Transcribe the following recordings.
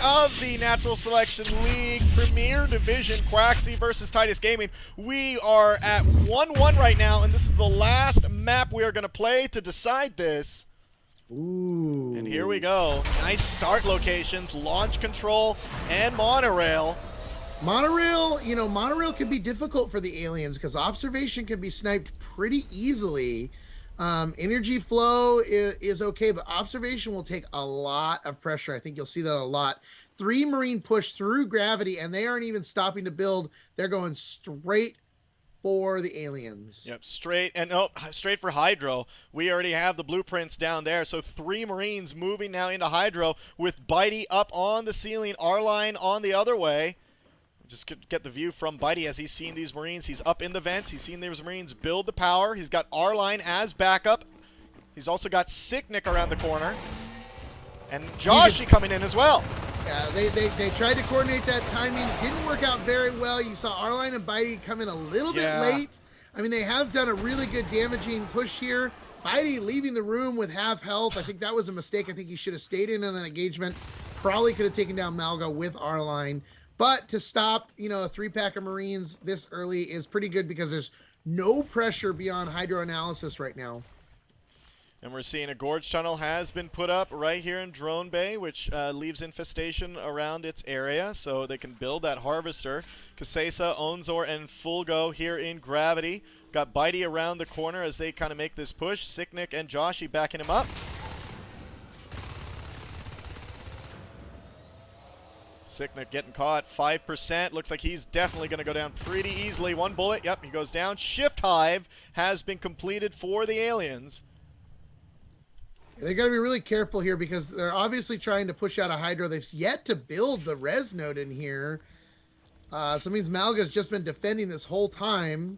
of the Natural Selection League Premier Division, Quaxy versus Titus Gaming. We are at 1-1 right now, and this is the last map we are going to play to decide this. Ooh. And here we go. Nice start locations, launch control, and monorail. Monorail, you know, monorail can be difficult for the aliens because observation can be sniped pretty easily. Energy flow is okay, but observation will take a lot of pressure. I think you'll see that a lot. 3 Marine push through gravity, and they aren't even stopping to build. They're going straight for the aliens. Yep, straight for Hydro. We already have the blueprints down there. So 3 Marines moving now into Hydro with Bitey up on the ceiling, R-Line on the other way. Just get the view from Bitey as he's seen these Marines. He's up in the vents. He's seen these Marines build the power. He's got R-Line as backup. He's also got Sicknick around the corner. And Joshy coming in as well. Yeah, they tried to coordinate that timing. It didn't work out very well. You saw R-Line and Bitey come in a little bit late. I mean, they have done a really good damaging push here. Bitey leaving the room with half health. I think that was a mistake. I think he should have stayed in on that engagement. Probably could have taken down Malga with R-Line. But to stop, you know, a 3-pack of Marines this early is pretty good because there's no pressure beyond hydro analysis right now. And we're seeing a gorge tunnel has been put up right here in Drone Bay, which leaves infestation around its area, so they can build that harvester. Kasesa, Onzor, and Fulgo here in Gravity. Got Bitey around the corner as they kind of make this push. Sicknick and Joshy backing him up. Sicknick getting caught, 5%. Looks like he's definitely going to go down pretty easily. 1 bullet, yep, he goes down. Shift Hive has been completed for the aliens. They got to be really careful here because they're obviously trying to push out a Hydro. They've yet to build the res node in here. So it means Malga's just been defending this whole time.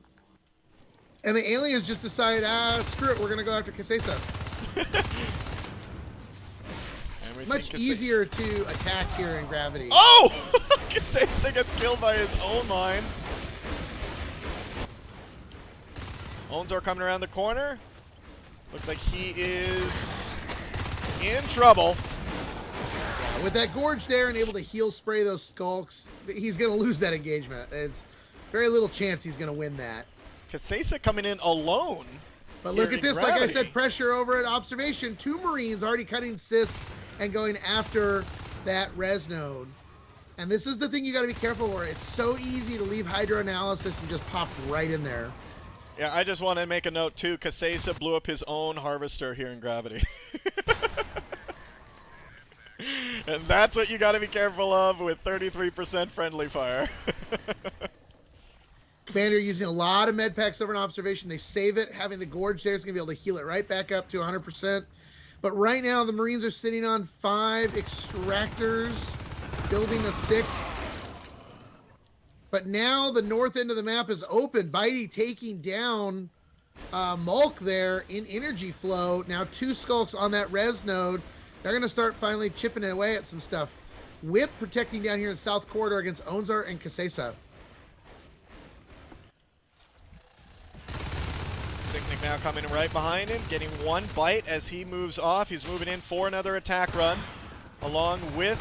And the aliens just decide, screw it, we're going to go after Kasesa. Much easier to attack here in Gravity. Oh! Kasesa gets killed by his own line. Onzor coming around the corner. Looks like he is in trouble. Yeah, with that gorge there and able to heal spray those skulks, he's going to lose that engagement. It's very little chance he's going to win that. Kasesa coming in alone. But look at this, Gravity. Like I said, pressure over at observation. 2 Marines already cutting Siths and going after that res node. And this is the thing you got to be careful for. It's so easy to leave hydro analysis and just pop right in there. Yeah, I just want to make a note too. Kasesa blew up his own harvester here in Gravity. And that's what you got to be careful of with 33% friendly fire. Commander using a lot of med packs over an observation. They save it. Having the gorge there is going to be able to heal it right back up to 100%. But right now, the Marines are sitting on 5 extractors, building a 6th. But now the north end of the map is open. Bitey taking down Mulk there in energy flow. Now 2 skulks on that res node. They're going to start finally chipping away at some stuff. Whip protecting down here in South Corridor against Onzar and Kasesa. Sicknick now coming right behind him, getting 1 bite as he moves off. He's moving in for another attack run, along with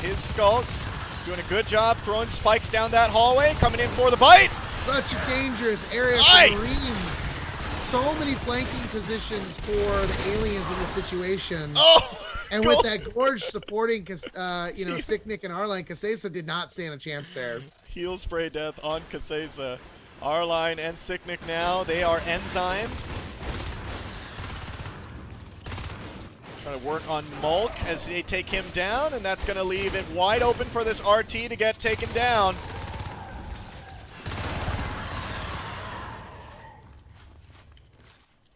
his skulks. Doing a good job throwing spikes down that hallway, coming in for the bite. Such a dangerous area for Marines. So many flanking positions for the aliens in this situation. Oh, and with that gorge supporting, you know, Sicknick and R-Line, Kasesa did not stand a chance there. Heal spray death on Kasesa. R-Line and Sicknick now, they are enzymed. Trying to work on Mulk as they take him down, and that's going to leave it wide open for this RT to get taken down.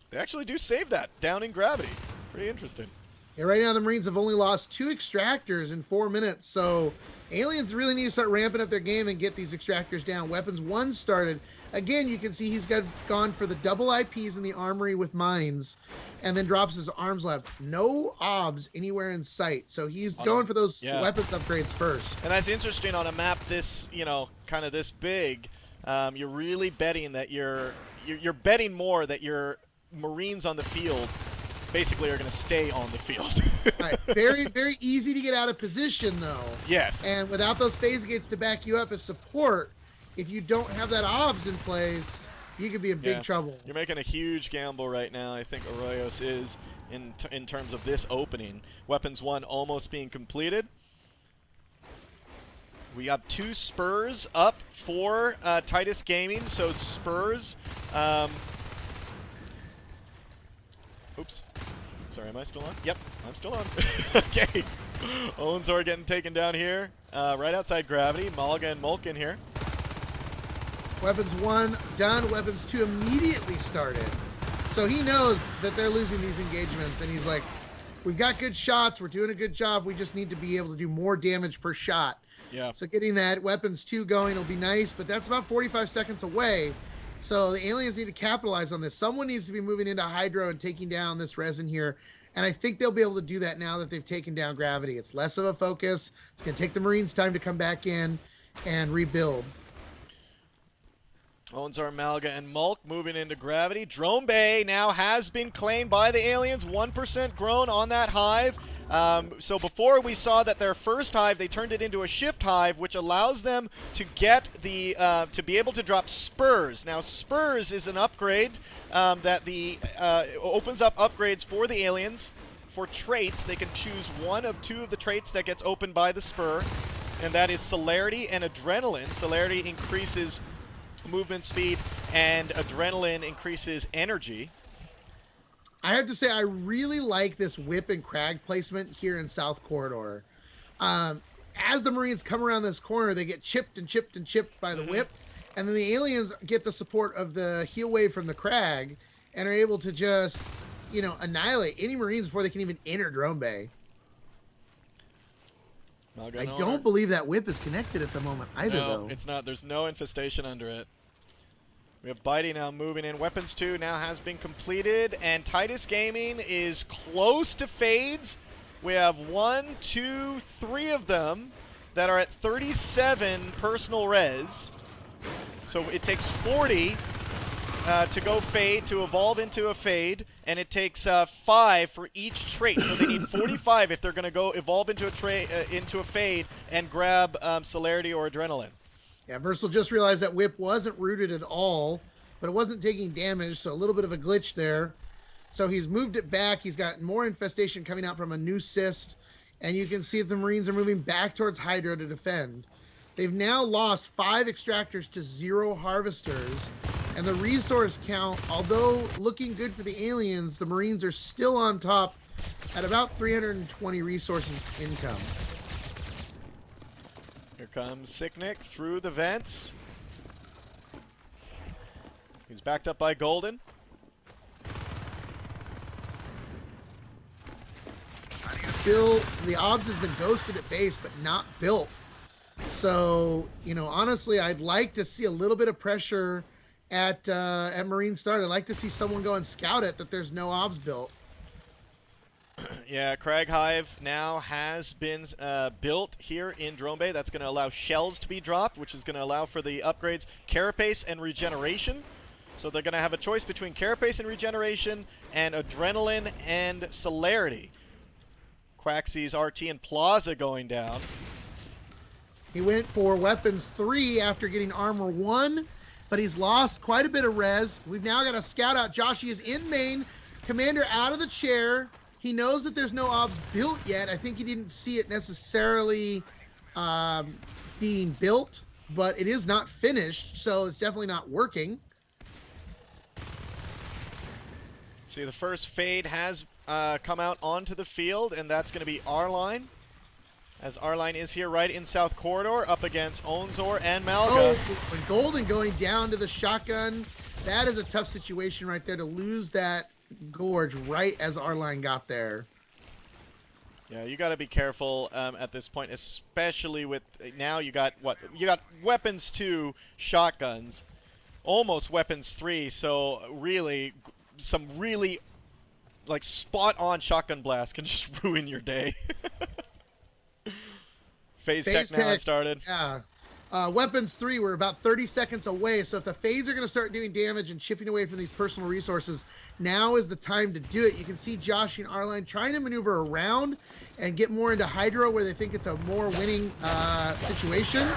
They actually do save that down in Gravity. Pretty interesting. Yeah, right now the Marines have only lost 2 extractors in 4 minutes, so aliens really need to start ramping up their game and get these extractors down. Weapons 1 started. Again, you can see he's gone for the double IPs in the armory with mines, and then drops his arms lab. No obs anywhere in sight, so he's going for those weapons upgrades first. And that's interesting on a map this, you know, kind of this big. You're really betting that you're betting more that your Marines on the field basically are going to stay on the field. Right. Very, very easy to get out of position, though. Yes. And without those phase gates to back you up as support, if you don't have that obs in place, you could be in big trouble. You're making a huge gamble right now. I think Arroyos is in terms of this opening. Weapons 1 almost being completed. We have 2 Spurs up for Titus Gaming. So Spurs. Oops. Sorry, am I still on? Yep, I'm still on. Okay. Owenzor getting taken down here. Right outside Gravity. Malga and Mulkin here. Weapons 1 done. Weapons 2 immediately started. So he knows that they're losing these engagements, and he's like, we've got good shots. We're doing a good job. We just need to be able to do more damage per shot. Yeah. So getting that Weapons 2 going will be nice, but that's about 45 seconds away. So the aliens need to capitalize on this. Someone needs to be moving into Hydro and taking down this resin here. And I think they'll be able to do that now that they've taken down Gravity. It's less of a focus. It's going to take the Marines time to come back in and rebuild. Owenzor, Malga, and Mulk moving into Gravity. Drone Bay now has been claimed by the aliens. 1% grown on that hive. So before we saw that their first hive, they turned it into a shift hive, which allows them to get the to be able to drop spurs. Now spurs is an upgrade that opens up upgrades for the aliens for traits. They can choose one of 2 of the traits that gets opened by the spur, and that is celerity and adrenaline. Celerity increases movement speed, and adrenaline increases energy. I have to say, I really like this whip and crag placement here in South Corridor. As the Marines come around this corner, they get chipped and chipped and chipped by the whip, and then the aliens get the support of the heal wave from the crag and are able to just, annihilate any Marines before they can even enter Drone Bay. I don't believe that whip is connected at the moment either, though. No, it's not. There's no infestation under it. We have Bitey now moving in. Weapons 2 now has been completed, and Titus Gaming is close to fades. We have 1, 2, 3 of them that are at 37 personal res. So it takes 40 to go fade, to evolve into a fade, and it takes 5 for each trait. So they need 45 if they're going to go evolve into a fade and grab celerity or adrenaline. Yeah, Versal just realized that whip wasn't rooted at all, but it wasn't taking damage, so a little bit of a glitch there. So he's moved it back. He's got more infestation coming out from a new cyst, and you can see that the Marines are moving back towards Hydro to defend. They've now lost 5 extractors to 0 harvesters, and the resource count, although looking good for the aliens, the Marines are still on top at about 320 resources income. Here comes Sicknick through the vents. He's backed up by Golden. Still, the obs has been ghosted at base, but not built. So, honestly, I'd like to see a little bit of pressure at Marine Start. I'd like to see someone go and scout it that there's no obs built. Yeah, Crag Hive now has been built here in Drone Bay. That's going to allow shells to be dropped, which is going to allow for the upgrades Carapace and Regeneration. So they're going to have a choice between Carapace and Regeneration and Adrenaline and Celerity. Quaxy's RT and Plaza going down. He went for Weapons 3 after getting Armor 1, but he's lost quite a bit of res. We've now got a scout out. Joshy is in main. Commander out of the chair. He knows that there's no obs built yet. I think he didn't see it necessarily being built, but it is not finished, so it's definitely not working. See, the first fade has come out onto the field, and that's going to be R-Line. As R-Line is here right in South Corridor, up against Owenzor and Malga. Oh, when Golden going down to the shotgun, that is a tough situation right there to lose that gorge right as R-Line got there. Yeah, you got to be careful at this point, especially with now you got what? You got Weapons 2 shotguns, almost Weapons 3, so really some really like spot-on shotgun blast can just ruin your day. Phase Tech now has started. Yeah. Weapons 3, we're about 30 seconds away. So if the Fades are going to start doing damage and chipping away from these personal resources, now is the time to do it. You can see Josh and R-Line trying to maneuver around and get more into Hydro where they think it's a more winning situation.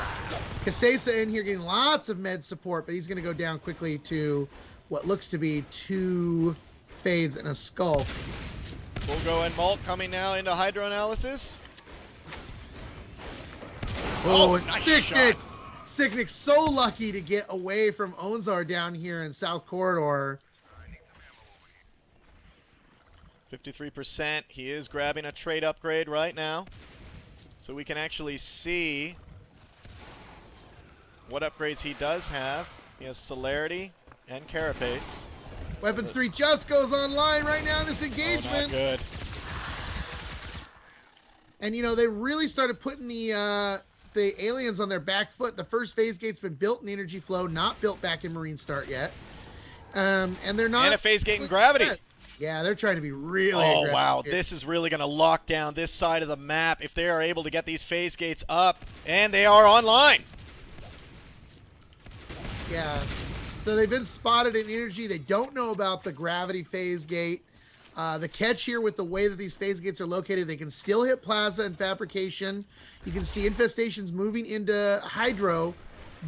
Casesa in here getting lots of med support, but he's going to go down quickly to what looks to be 2 Fades and a Skull. Bulgo and Malt coming now into Hydro analysis. Oh, nice Sicknick. shot. Sicknick so lucky to get away from Onzar down here in South Corridor. 53%. He is grabbing a trade upgrade right now. So we can actually see what upgrades he does have. He has Celerity and Carapace. Weapons 3 just goes online right now in this Oh, engagement. not good. And, you know, they really started putting the aliens on their back foot. The first phase gate's been built in Energy Flow, not built back in Marine Start yet. And they're not... And a phase gate in Gravity. Yeah, they're trying to be really Oh, aggressive wow. here. This is really going to lock down this side of the map if they are able to get these phase gates up. And they are online. Yeah. So they've been spotted in Energy. They don't know about the Gravity phase gate. The catch here with the way that these phase gates are located, they can still hit Plaza and Fabrication. You can see infestations moving into Hydro,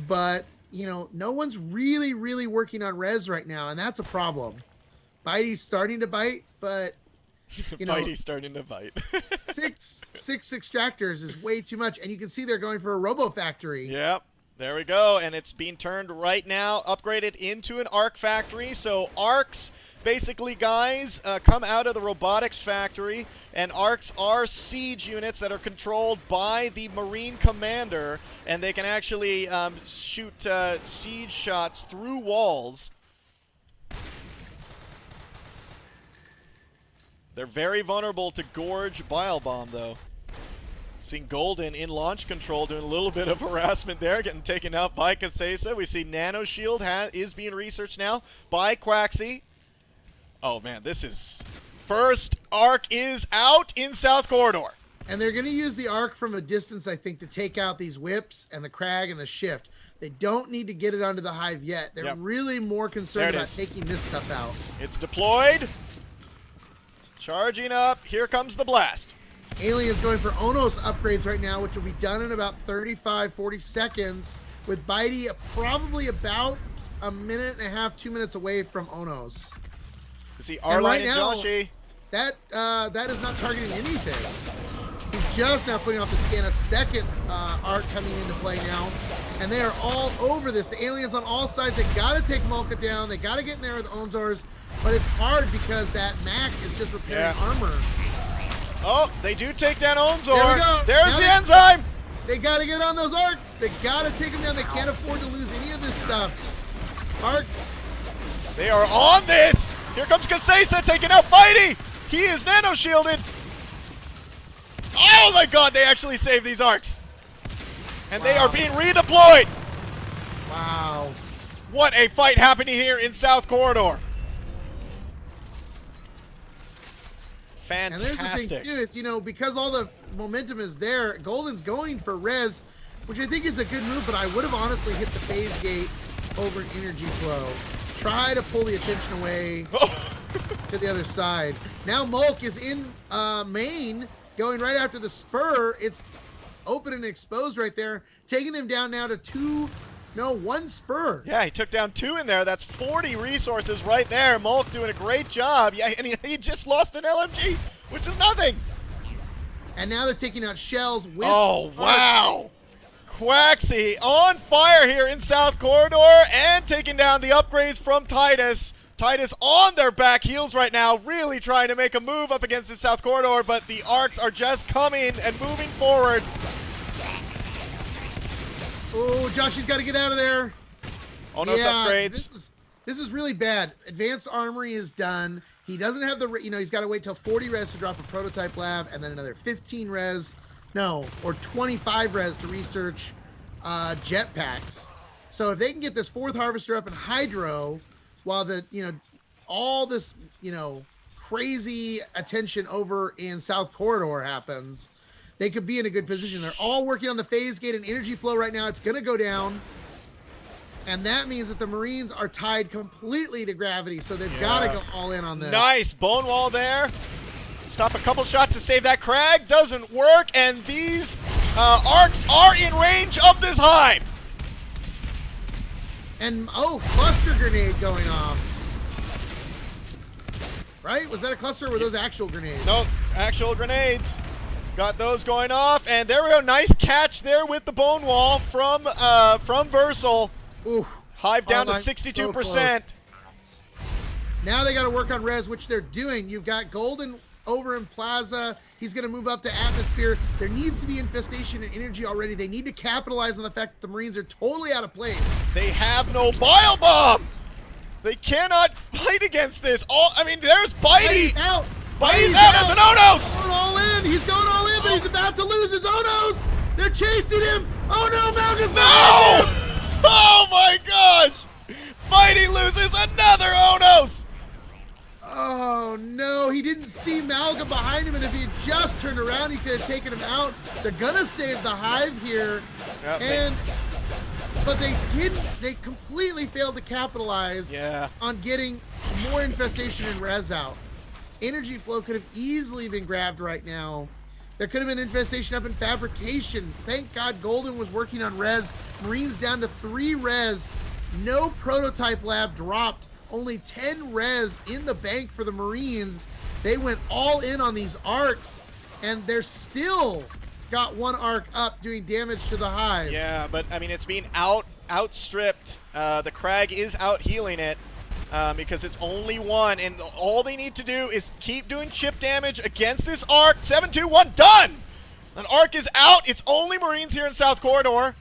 but, you know, no one's really, really working on res right now, and that's a problem. Bitey's starting to bite, but, you know, Bitey's starting to bite. six extractors is way too much, and you can see they're going for a Robo Factory. Yep. There we go, and it's being turned right now, upgraded into an arc factory. So arcs, basically, guys, come out of the robotics factory, and arcs are siege units that are controlled by the Marine commander, and they can actually shoot siege shots through walls. They're very vulnerable to Gorge Bile Bomb, though. Seeing Golden in launch control doing a little bit of harassment there, getting taken out by Casesa. We see Nano Shield is being researched now by Quaxy. Oh man, this is... First arc is out in South Corridor. And they're going to use the arc from a distance, I think, to take out these whips and the crag and the shift. They don't need to get it onto the hive yet. They're really more concerned about taking this stuff out. It's deployed. Charging up. Here comes the blast. Aliens going for Onos upgrades right now, which will be done in about 35, 40 seconds, with Bitey probably about a minute and a half, 2 minutes away from Onos. You see R-Line and now, Joshi. that is not targeting anything. He's just now putting off the scan. A second arc coming into play now, and they are all over this. The aliens on all sides, they got to take Molka down. They got to get in there with Onzars, but it's hard because that Mac is just repairing armor. Oh, they do take down Onzor. There we go. There's the enzyme. They got to get on those arcs. They got to take them down. They can't afford to lose any of this stuff. Arc. They are on this. Here comes Casesa taking out Bitey. He is nano shielded. Oh my god, they actually saved these arcs. And they are being redeployed. Wow. What a fight happening here in South Corridor. Fantastic. And there's the thing, too, is, you know, because all the momentum is there, Golden's going for res, which I think is a good move, but I would have honestly hit the phase gate over an energy flow. Try to pull the attention away to the other side. Now Mulk is in main, going right after the spur. It's open and exposed right there, taking them down now to one spur. Yeah, he took down 2 in there. That's 40 resources right there. Mulk doing a great job. Yeah, and he just lost an LMG, which is nothing. And now they're taking out shells with Oh, wow. Quaxy on fire here in South Corridor and taking down the upgrades from Titus. Titus on their back heels right now, really trying to make a move up against the South Corridor, but the arcs are just coming and moving forward. Oh, Joshy's got to get out of there. Onos upgrades. This is really bad. Advanced Armory is done. He doesn't have the, he's got to wait till 40 res to drop a prototype lab, and then another 15 res, or 25 res to research jetpacks. So if they can get this 4th harvester up in Hydro, while the, all this, crazy attention over in South Corridor happens, they could be in a good position. They're all working on the phase gate and energy flow right now. It's going to go down. And that means that the Marines are tied completely to gravity, so they've got to go all in on this. Nice bone wall there. Stop a couple shots to save that crag. Doesn't work, and these arcs are in range of this hive. And, oh, cluster grenade going off. Right? Was that a cluster or were those actual grenades? Nope, actual grenades. Got those going off, and there we go. Nice catch there with the bone wall from Versal. Ooh, hive down to 62%. So now they got to work on res, which they're doing. You've got Golden over in Plaza. He's going to move up to Atmosphere. There needs to be infestation and energy already. They need to capitalize on the fact that the Marines are totally out of place. They have no Bile Bomb. They cannot fight against this. I mean, there's Bitey. Bitey's out. Bitey's out as an Onos. Going all in. He's going all in, but he's about to lose his Onos. They're chasing him. Oh no, Malgus. No! Oh my gosh! Bitey loses another Onos. Oh no, he didn't see Malga behind him, and if he had just turned around, he could have taken him out. They're gonna save the hive here, but they didn't. They completely failed to capitalize on getting more infestation and res out. Energy flow could have easily been grabbed right now. There could have been infestation up in fabrication. Thank God Golden was working on res. Marines down to 3 res. No prototype lab dropped. Only 10 res in the bank for the Marines. They went all in on these arcs, and they're still got 1 arc up doing damage to the hive. Yeah, but I mean, it's being outstripped. The Crag is out healing it because it's only 1, and all they need to do is keep doing chip damage against this arc. 7-2-1, done! An arc is out. It's only Marines here in South Corridor.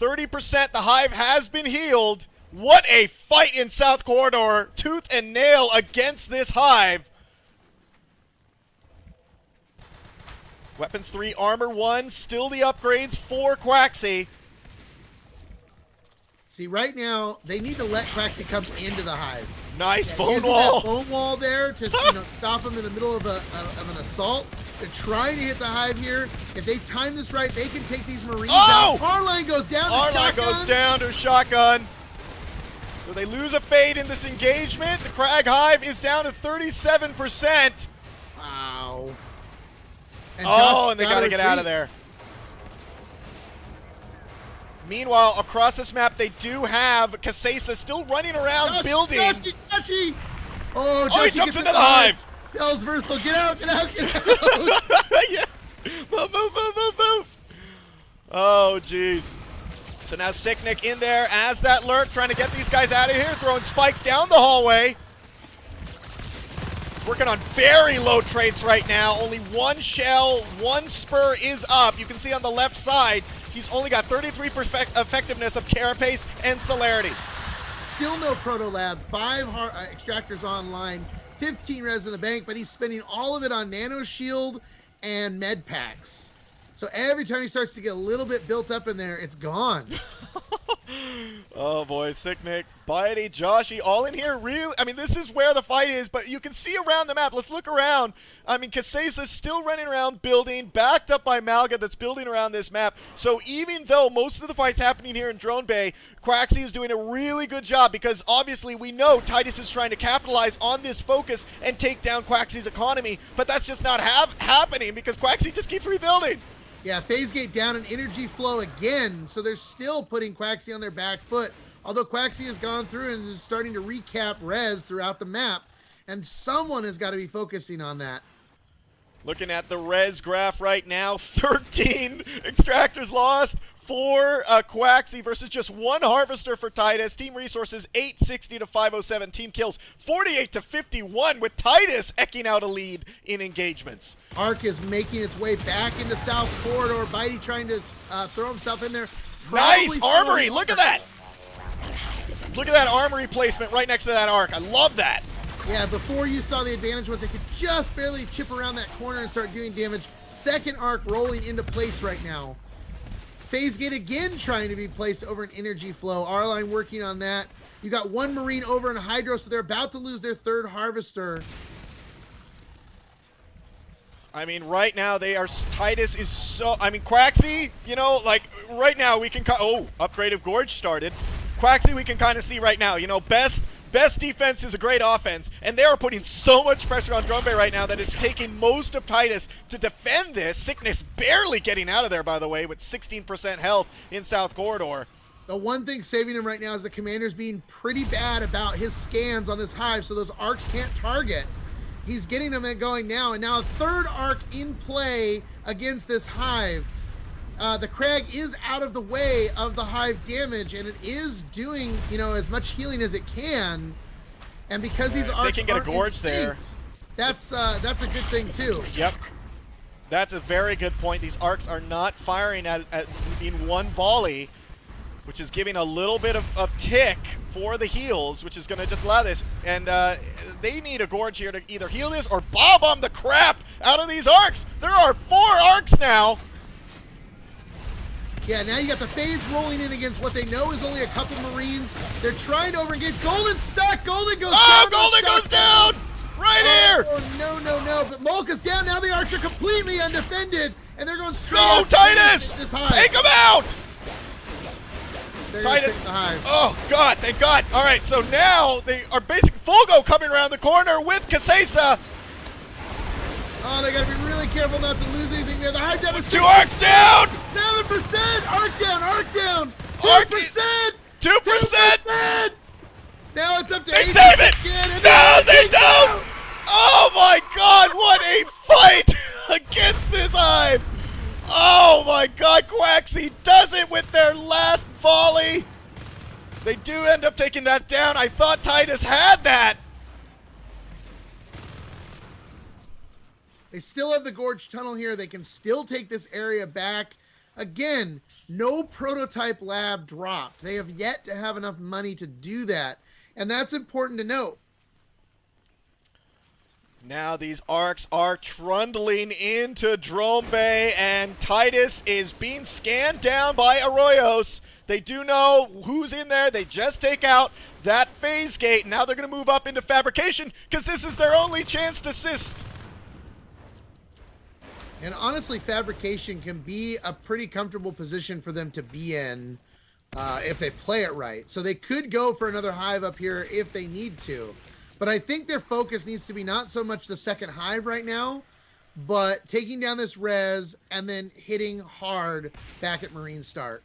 30%. The hive has been healed. What a fight in South Corridor. Tooth and nail against this hive. Weapons 3, armor 1, still the upgrades for Quaxy. See, right now, they need to let Quaxy come into the hive. Nice bone wall. That bone wall there to stop them in the middle of an assault. They're trying to hit the hive here. If they time this right, they can take these Marines out. Hardline goes down to shotgun. Hardline goes down to shotgun. So they lose a fade in this engagement. The Crag Hive is down to 37%. Wow. And and they got to get out of there. Meanwhile, across this map, they do have Kasesa still running around building. Joshi! Oh, he jumps into the hive. Tells Versal, get out, get out, get out. Yeah. Move. Oh, jeez. So now Sicknick in there as that lurk, trying to get these guys out of here, throwing spikes down the hallway. Working on very low traits right now. Only 1 shell, 1 spur is up. You can see on the left side, he's only got 33% effectiveness of Carapace and Celerity. Still no Proto Lab. 5 extractors online, 15 res in the bank, but he's spending all of it on Nano Shield and med packs. So every time he starts to get a little bit built up in there, it's gone. Oh boy, Sicknick, Bitey, Joshi, all in here. Really, I mean, this is where the fight is, but you can see around the map. Let's look around. I mean, Kasesa's still running around building, backed up by Malga that's building around this map. So even though most of the fight's happening here in Drone Bay, Quaxy is doing a really good job because obviously we know Titus is trying to capitalize on this focus and take down Quaxy's economy, but that's just not happening because Quaxy just keeps rebuilding. Yeah, phase gate down and energy flow again, so they're still putting Quaxy on their back foot. Although Quaxy has gone through and is starting to recap res throughout the map, and someone has got to be focusing on that. Looking at the res graph right now, 13 extractors lost for Quaxy versus just 1 harvester for Titus. Team resources 860 to 507. Team kills 48 to 51 with Titus eking out a lead in engagements. Arc is making its way back into South Corridor. Bitey trying to throw himself in there. Nice armory. Look at that. Look at that armory placement right next to that arc. I love that. Yeah, before you saw the advantage was they could just barely chip around that corner and start doing damage. Second arc rolling into place right now. Phase gate again trying to be placed over an energy flow. R-Line working on that. You got 1 Marine over in Hydro, so they're about to lose their 3rd harvester. I mean, right now they are. Titus is so. I mean, Quaxy. You know, like right now we can. Oh, upgrade of Gorge started. Quaxy, we can kind of see right now. You know, best defense is a great offense, and they are putting so much pressure on Drone Bay right now that it's taking most of Titus to defend this. Sickness barely getting out of there, by the way, with 16% health in South Corridor. The one thing saving him right now is the commander's being pretty bad about his scans on this hive, so those arcs can't target. He's getting them going now, and now a third arc in play against this hive. The Crag is out of the way of the hive damage, and it is doing, you know, as much healing as it can. And because these arcs they can get a gorge there. That's a good thing too. Yep, that's a very good point. These arcs are not firing in one volley, which is giving a little bit of tick for the heals, which is going to just allow this. And they need a gorge here to either heal this or bomb the crap out of these arcs. There are 4 arcs now. Yeah, now you got the phase rolling in against what they know is only a couple Marines. They're trying to overengage. Golden stuck. Golden goes down. Oh, Golden goes down! Right here! Oh, no. But Molka's down. Now the arcs are completely undefended, and they're going straight Go, Titus! Take him out! Titus. Oh, God, thank God. All right, so now they are basically Fulgo coming around the corner with Kasesa. Oh, they got to be really careful not to lose anything there. The hive down is 2 arcs down! 7%! Arc down! 2%! 2%! Now it's up to 8%. They save it! No, they don't! Oh my God, what a fight against this hive! Oh my God, Quaxy does it with their last volley. They do end up taking that down. I thought Titus had that. They still have the Gorge Tunnel here. They can still take this area back. Again, no prototype lab dropped. They have yet to have enough money to do that. And that's important to note. Now these arcs are trundling into Drone Bay, and Titus is being scanned down by Arroyos. They do know who's in there. They just take out that phase gate. Now they're going to move up into fabrication because this is their only chance to assist. And honestly, fabrication can be a pretty comfortable position for them to be in if they play it right. So they could go for another hive up here if they need to. But I think their focus needs to be not so much the second hive right now, but taking down this res and then hitting hard back at Marine start.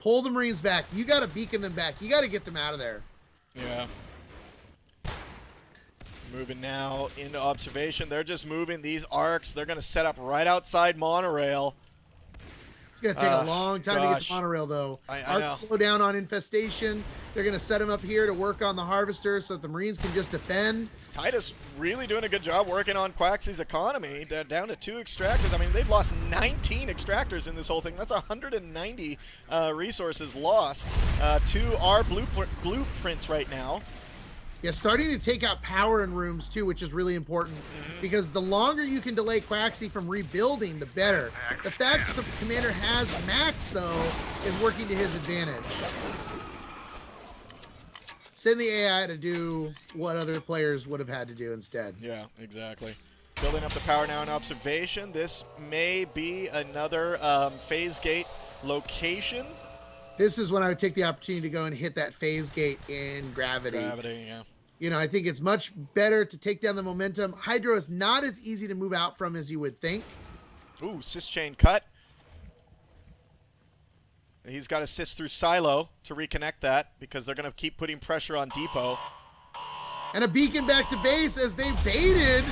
Pull the Marines back. You got to beacon them back. You got to get them out of there. Yeah. Moving now into observation. They're just moving these arcs. They're going to set up right outside monorail. It's going to take a long time to get to monorail, though. Arcs slow down on infestation. They're going to set them up here to work on the harvester so that the Marines can just defend. Titus really doing a good job working on Quaxy's economy. They're down to 2 extractors. I mean, they've lost 19 extractors in this whole thing. That's 190 resources lost to our blueprints right now. Yeah, starting to take out power in rooms, too, which is really important. Because the longer you can delay Quaxy from rebuilding, the better. The fact that the commander has Max, though, is working to his advantage. Send the AI to do what other players would have had to do instead. Yeah, exactly. Building up the power now in observation. This may be another phase gate location. This is when I would take the opportunity to go and hit that phase gate in gravity. Gravity, yeah. You know, I think it's much better to take down the momentum. Hydro is not as easy to move out from as you would think. Ooh, cis chain cut. He's got to cis through silo to reconnect that because they're going to keep putting pressure on depot. And a beacon back to base as they baited.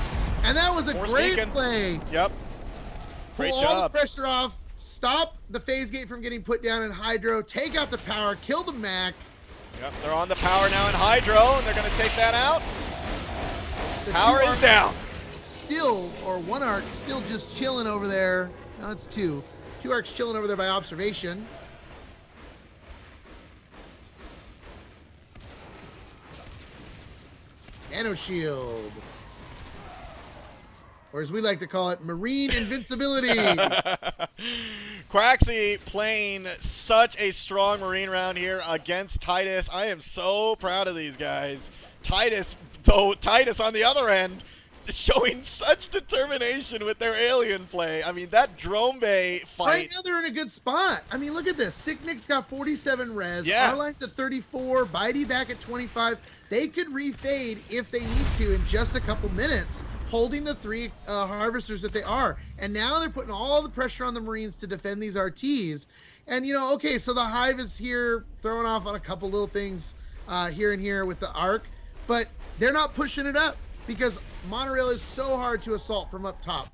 And that was a great play. Yep. Great job. Pull all the pressure off. Stop the phase gate from getting put down in Hydro. Take out the power. Kill the Mac. Yep, they're on the power now in Hydro, and they're going to take that out. The power is down. Still, or 1 arc, still just chilling over there. No, it's 2. 2 arcs chilling over there by observation. Nano shield. Or as we like to call it, Marine Invincibility. Quaxy playing such a strong Marine round here against Titus. I am so proud of these guys. Titus on the other end, showing such determination with their alien play. I mean, that drone bay fight. Right now they're in a good spot. I mean, look at this. Sicknick's got 47 res. Yeah. Arline's at 34. Bitey back at 25. They could refade if they need to in just a couple minutes, holding the 3 harvesters that they are. And now they're putting all the pressure on the Marines to defend these RTs. And, you know, okay, so the Hive is here throwing off on a couple little things here and here with the Arc, but they're not pushing it up because Monorail is so hard to assault from up top.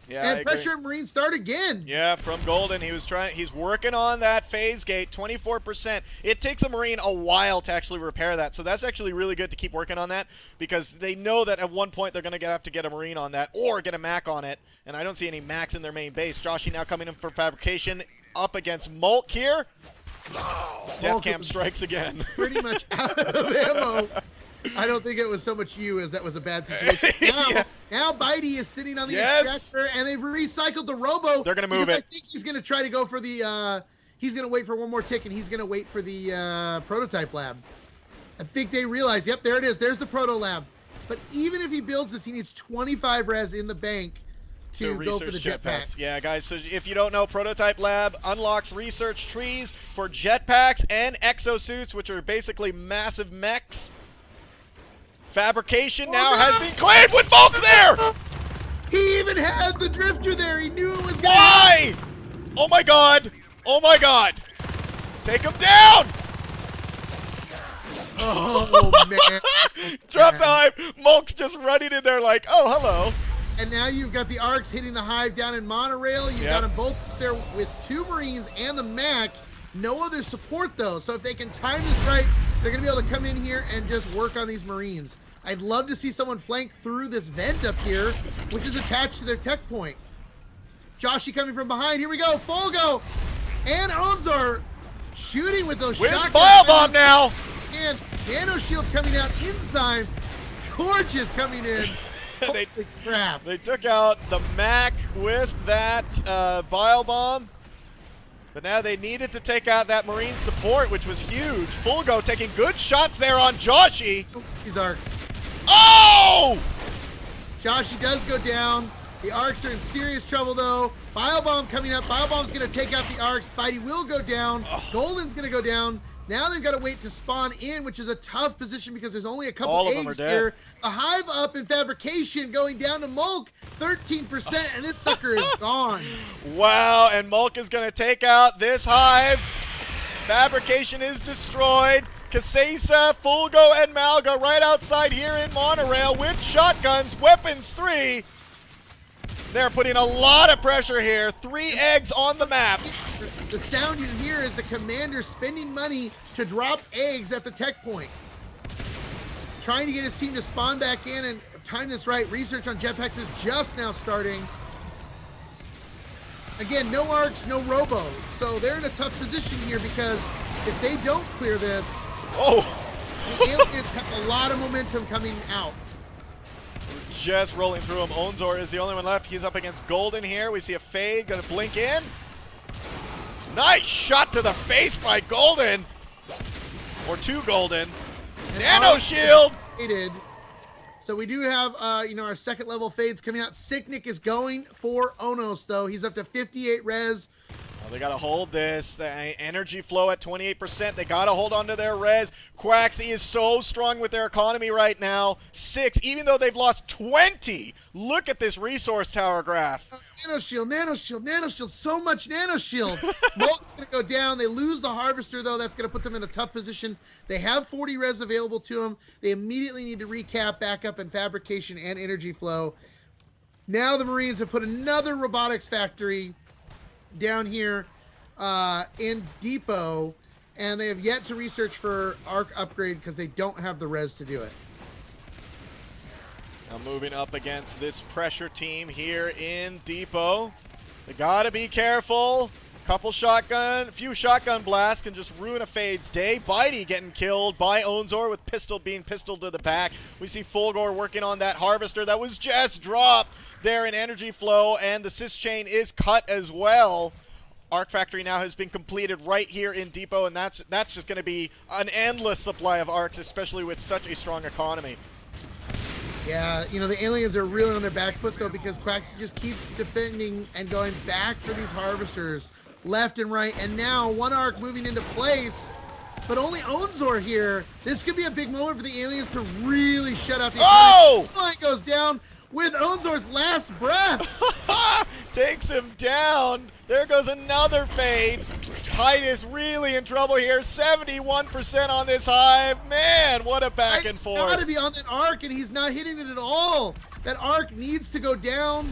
Yeah, and pressure Marines start again. Yeah, from Golden, he's working on that phase gate, 24%. It takes a Marine a while to actually repair that, so that's actually really good to keep working on that because they know that at one point they're going to have to get a Marine on that or get a Mac on it, and I don't see any Macs in their main base. Joshy now coming in for fabrication up against Mulk here. Death Camp strikes again. Pretty much out of ammo. I don't think it was so much you as that was a bad situation. Now Bitey is sitting on the extractor, and they've recycled the Robo. They're going to move it. I think he's going to try to go for the, he's going to wait for one more tick, and he's going to wait for the prototype lab. I think they realize, yep, there it is. There's the proto lab. But even if he builds this, he needs 25 res in the bank to go for the jetpacks. Yeah, guys, so if you don't know, Prototype Lab unlocks research trees for jetpacks and exosuits, which are basically massive mechs. Fabrication now has been claimed with Mulk there! He even had the drifter there. He knew it was going. Why? Oh my god! Oh my god! Take him down! Oh, man. Drop time! Mulk's just running in there like, oh, hello. And now you've got the Arcs hitting the Hive down in Monorail. You've got them both there with 2 Marines and the Mac. No other support, though. So if they can time this right, they're going to be able to come in here and just work on these Marines. I'd love to see someone flank through this vent up here, which is attached to their tech point. Joshy coming from behind. Here we go. Full go. And Onzar shooting with those shotguns. Bile Bomb now. And Nano Shield coming out inside. Gorgeous coming in. Holy crap. They took out the Mac with that Bile Bomb. But now they needed to take out that Marine support, which was huge. Full go taking good shots there on Joshy. These Arcs. Oh! Joshy does go down. The Arcs are in serious trouble, though. Bile Bomb coming up. Bile Bomb's going to take out the Arcs. Bitey will go down. Golden's going to go down. Now they've got to wait to spawn in, which is a tough position because there's only a couple eggs here. The Hive up in fabrication going down to Mulk, 13%, and this sucker is gone. Wow, and Mulk is going to take out this Hive. Fabrication is destroyed. Kasesa, Fulgo, and Malga right outside here in Monorail with shotguns, weapons 3. They're putting a lot of pressure here. 3 eggs on the map. The sound you hear is the commander spending money to drop eggs at the tech point. Trying to get his team to spawn back in and time this right. Research on jetpacks is just now starting. Again, no Arcs, no Robo. So they're in a tough position here because if they don't clear this, the aliens have a lot of momentum coming out. Just rolling through him. Onzor is the only one left. He's up against Golden here. We see a fade. Gonna blink in. Nice shot to the face by Golden. Or to Golden. Nano Shield. So we do have, our second level fades coming out. Sicknick is going for Onos, though. He's up to 58 res. Oh, they got to hold this. The energy flow at 28%. They got to hold on to their res. Quaxy is so strong with their economy right now. 6, even though they've lost 20. Look at this resource tower graph. Nano Shield, Nano Shield, Nano Shield. So much Nano Shield. Mulk's going to go down. They lose the Harvester, though. That's going to put them in a tough position. They have 40 res available to them. They immediately need to recap backup and fabrication and energy flow. Now the Marines have put another robotics factory down here in Depot, and they have yet to research for Arc upgrade because they don't have the res to do it. Now moving up against this pressure team here in Depot. They gotta be careful. A few shotgun blasts can just ruin a Fade's day. Bitey getting killed by Onzor with being pistoled to the back. We see Fulgor working on that Harvester that was just dropped there in energy flow, and the sys chain is cut as well. Arc Factory now has been completed right here in Depot, and that's just going to be an endless supply of arcs, especially with such a strong economy. Yeah, you know, the aliens are really on their back foot, though, because Quaxy just keeps defending and going back for these harvesters left and right. And now one arc moving into place, but only Onzor here. This could be a big moment for the aliens to really shut out the line goes down with Onzor's last breath. Takes him down. There goes another fade. Titus really in trouble here. 71% on this hive. Man, what a back and forth. He's got to be on that arc, and he's not hitting it at all. That arc needs to go down.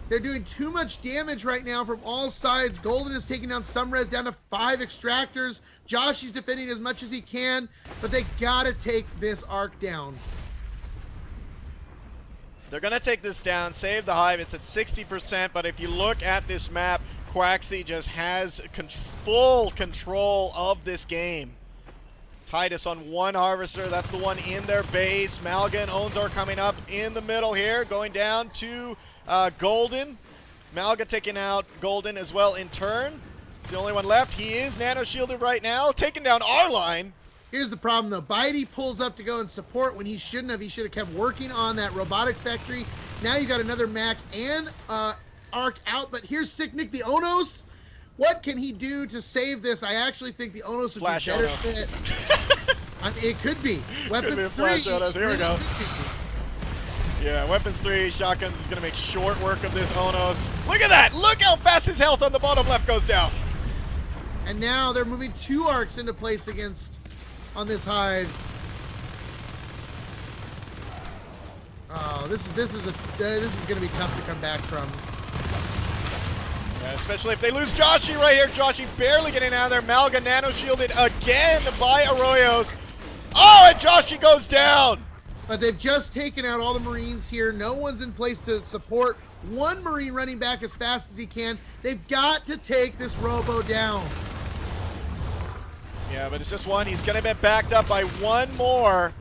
They're doing too much damage right now from all sides. Golden is taking down some res down to 5 extractors. Josh is defending as much as he can, but they got to take this arc down. They're going to take this down, save the hive. It's at 60%, but if you look at this map, Quaxy just has full control of this game. Titus on one harvester. That's the one in their base. Malga and Onzor coming up in the middle here, going down to Golden. Malga taking out Golden as well in turn. It's the only one left. He is nano-shielded right now, taking down our line. Here's the problem, though. Bitey pulls up to go and support when he shouldn't have. He should have kept working on that robotics factory. Now you got another Mac and arc out, but here's Sicknick, the Onos. What can he do to save this? I actually think the Onos would Flash be better Onos. fit. I mean, it could be. Weapons 3. Here we go. Yeah, Weapons 3, Shotguns is going to make short work of this Onos. Look at that! Look how fast his health on the bottom left goes down. And now they're moving 2 arcs into place against on this hive. Oh, this is going to be tough to come back from. Yeah, especially if they lose Joshi right here. Joshi barely getting out of there. Malga nano-shielded again by Arroyos. Oh, and Joshi goes down. But they've just taken out all the Marines here. No one's in place to support. One Marine running back as fast as he can. They've got to take this Robo down. Yeah, but it's just one. He's going to get backed up by one more.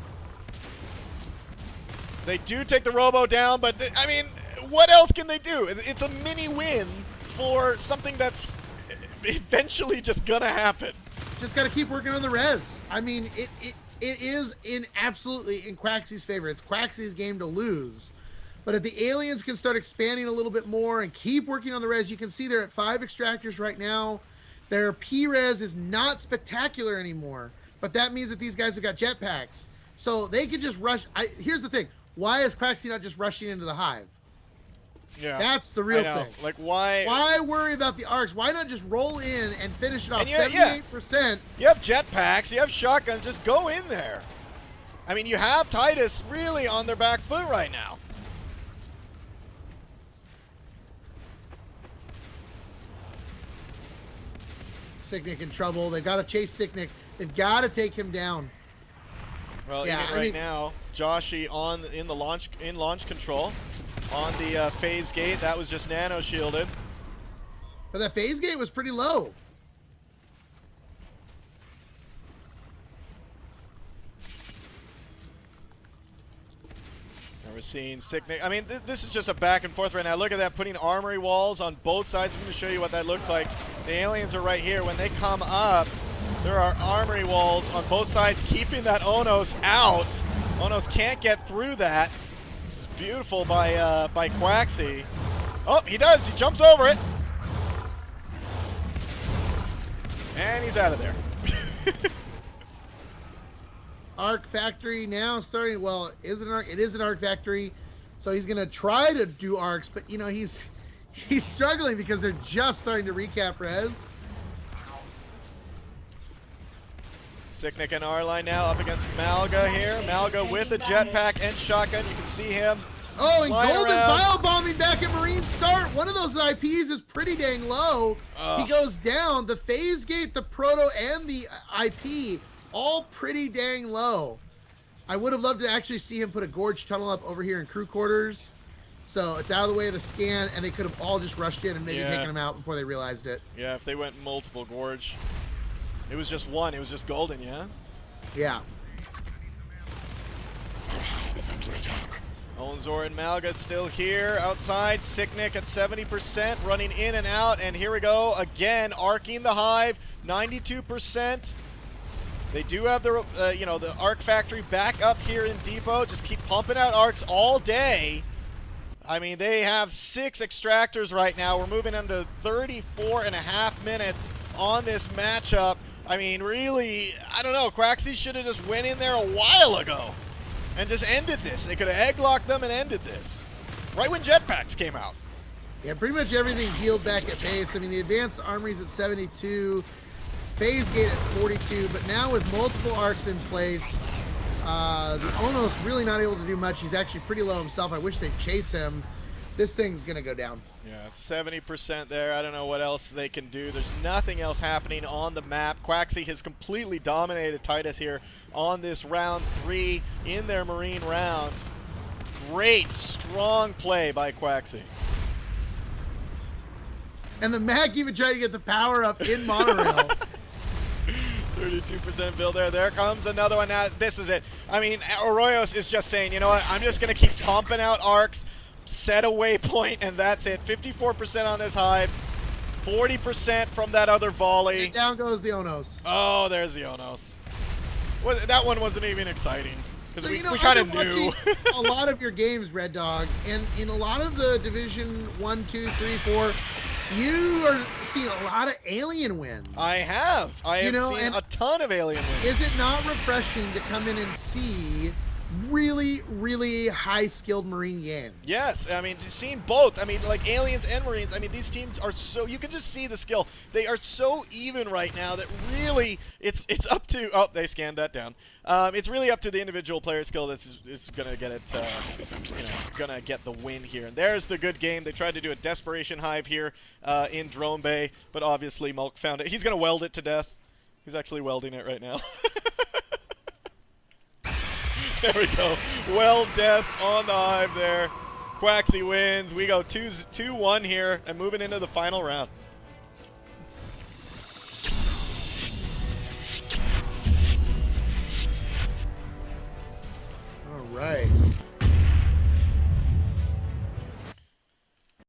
They do take the Robo down, but I mean, what else can they do? It's a mini win for something that's eventually just going to happen. Just got to keep working on the res. I mean, it is absolutely in Quaxy's favor. It's Quaxy's game to lose. But if the aliens can start expanding a little bit more and keep working on the res, you can see they're at 5 extractors right now. Their P-res is not spectacular anymore, but that means that these guys have got jetpacks. So they can just rush. Here's the thing. Why is Quaxy not just rushing into the hive? Yeah, that's the real thing. Like, why? Why worry about the arcs? Why not just roll in and finish it off? 78%. You have jetpacks. You have shotguns. Just go in there. I mean, you have Titus really on their back foot right now. Sicknick in trouble. They've got to chase Sicknick. They've got to take him down. Well, yeah, even right now, Joshi in launch control on the phase gate. That was just nano shielded. But that phase gate was pretty low. And we're seeing Sicknick. I mean, this is just a back and forth right now. Look at that, putting armory walls on both sides. I'm going to show you what that looks like. The aliens are right here. When they come up, there are armory walls on both sides, keeping that Onos out. Onos can't get through that. It's beautiful by Quaxy. Oh, he does. He jumps over it. And he's out of there. Arc factory now starting. Well, it is an arc factory, so he's gonna try to do arcs, but you know he's struggling because they're just starting to recap res. Sicknick and R-Line now up against Malga here. Malga with a jetpack and shotgun. You can see him. Oh, and Golden bio-bombing back at Marine start. One of those IPs is pretty dang low. He goes down. The phase gate, the proto, and the IP, all pretty dang low. I would have loved to actually see him put a gorge tunnel up over here in crew quarters. So it's out of the way of the scan, and they could have all just rushed in and maybe taken him out before they realized it. Yeah, if they went multiple gorge. It was just one. It was just Golden, yeah? Yeah. Onzor and Malga still here outside. Sicknick at 70%, running in and out. And here we go again, arcing the hive, 92%. They do have the, the arc factory back up here in Depot. Just keep pumping out arcs all day. I mean, they have 6 extractors right now. We're moving into 34.5 minutes on this matchup. I mean, really, I don't know. Quaxy should have just went in there a while ago and just ended this. They could have egg-locked them and ended this. Right when jetpacks came out. Yeah, pretty much everything healed back at base. I mean, the advanced armory's at 72, phase gate at 42, but now with multiple arcs in place, the Ono's really not able to do much. He's actually pretty low himself. I wish they'd chase him. This thing's gonna go down. Yeah, 70% there. I don't know what else they can do. There's nothing else happening on the map. Quaxy has completely dominated Titus here on this round 3 in their Marine round. Great, strong play by Quaxy. And the Mac even tried to get the power up in monorail. 32% build there. There comes another one. Now, this is it. I mean, Arroyos is just saying, you know what, I'm just going to keep pumping out arcs, set a waypoint, and that's it. 54% on this hive, 40% from that other volley. And down goes the Onos. Oh, there's the Onos. Well, that one wasn't even exciting. So, we kind of knew. A lot of your games, Red Dog, and in a lot of the Division 1, 2, 3, 4, you are seeing a lot of alien wins. I have. I have seen a ton of alien wins. Is it not refreshing to come in and see really, really high-skilled Marine games? Yes, I mean, seeing both. I mean, like Aliens and Marines, I mean, these teams are so, you can just see the skill. They are so even right now that really it's up to, oh, they scanned that down. It's really up to the individual player skill that is going to get it, going to get the win here. And there's the good game. They tried to do a desperation hive here in Drone Bay, but obviously Mulk found it. He's going to weld it to death. He's actually welding it right now. There we go. Well, death on the hive there. Quaxy wins. We go 2-1 here and moving into the final round. All right.